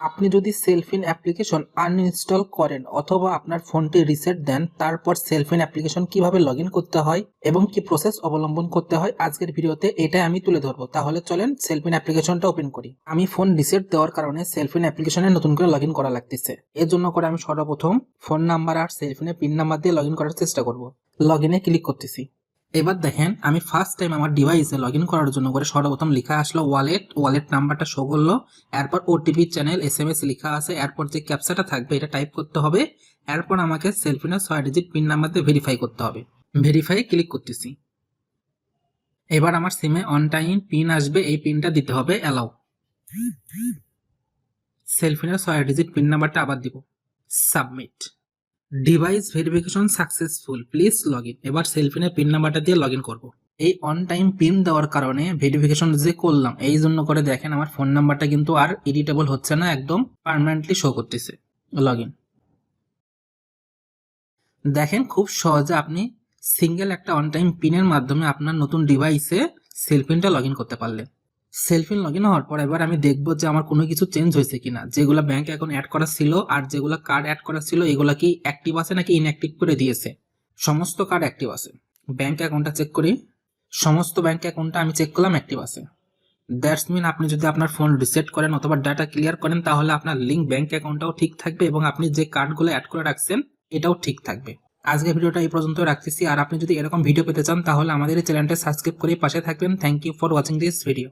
আপনি যদি Cellfin application uninstall করেন অথবা আপনার ফোনটি রিসেট দেন, তারপর সেলফিন অ্যাপ্লিকেশন কিভাবে লগ ইন করতে হয় এবং কি প্রসেস অবলম্বন করতে হয় আজকের ভিডিওতে এটাই আমি তুলে ধরবো। তাহলে চলেন সেলফিন অ্যাপ্লিকেশনটা ওপেন করি। আমি ফোন রিসেট দেওয়ার কারণে সেলফিন অ্যাপ্লিকেশনে নতুন করে লগ ইন করা লাগতেছে। এর জন্য করে আমি সর্বপ্রথম ফোন নাম্বার আর সেলফিনের পিন নাম্বার দিয়ে লগ ইন করার চেষ্টা করব। লগ ইনে ক্লিক করতেছি। এবার দেখেন আমি ফার্স্ট টাইম আমার ডিভাইসে লগ ইন করার জন্য করে সর্বপ্রথম লেখা আসলো ওয়ালেট নাম্বারটা শো করলো। এরপর ওটিপি চ্যানেল SMS লেখা আছে। এরপর যে ক্যাপচাটা থাকবে এটা টাইপ করতে হবে। এরপর আমাকে সেলফিনের 6 ডিজিট পিন নাম্বার দিয়ে ভেরিফাই করতে হবে। ভেরিফাই ক্লিক করতেছি। এবার আমার সিমে অন টাইম পিন আসবে, এই পিনটা দিতে হবে অ্যালাউ। সেলফিনের 6 ডিজিট পিন নাম্বারটা আবার দিব, submit. Device verification successful, please log in. এবার সেলফিনের পিন নাম্বারটা দিয়ে লগ ইন করবো। এই অন টাইম পিন দেওয়ার কারণে ভেরিফিকেশন যে করলাম এই জন্য করে দেখেন আমার ফোন নাম্বারটা কিন্তু আর এডিটেবল হচ্ছে না, একদম পার্মানেন্টলি শো করতেছে। লগ ইন দেখেন খুব সহজে আপনি সিঙ্গেল একটা অন টাইম পিনের মাধ্যমে আপনার নতুন ডিভাইসে সেলফিনটা লগ ইন করতে পারলেন। সেলফিন লগ ইন হওয়ার পর এবার আমি দেখবো যে আমার কোনো কিছু চেঞ্জ হয়েছে কিনা, যেগুলো ব্যাংক অ্যাকাউন্ট অ্যাড করা ছিল আর যেগুলো কার্ড অ্যাড করা ছিল এগুলা কি অ্যাক্টিভ আছে নাকি ইনঅ্যাক্টিভ করে দিয়েছে। সমস্ত কার্ড অ্যাক্টিভ আছে। ব্যাংক অ্যাকাউন্টটা চেক করি। সমস্ত ব্যাংক অ্যাকাউন্টটা আমি চেক করলাম অ্যাক্টিভ আছে। দ্যাটস মিন আপনি যদি আপনার ফোন রিসেট করেন অথবা ডাটা ক্লিয়ার করেন তাহলে আপনার লিঙ্ক ব্যাংক অ্যাকাউন্টটাও ঠিক থাকবে এবং আপনি যে কার্ডগুলো অ্যাড করে রাখছেন এটাও ঠিক থাকবে। আজকের ভিডিওটা এই পর্যন্ত রাখতেছি। আর আপনি যদি এরকম ভিডিও পেতে চান তাহলে আমাদের এই চ্যানেলটা সাবস্ক্রাইব করে পাশে থাকবেন। Thank you for watching this video.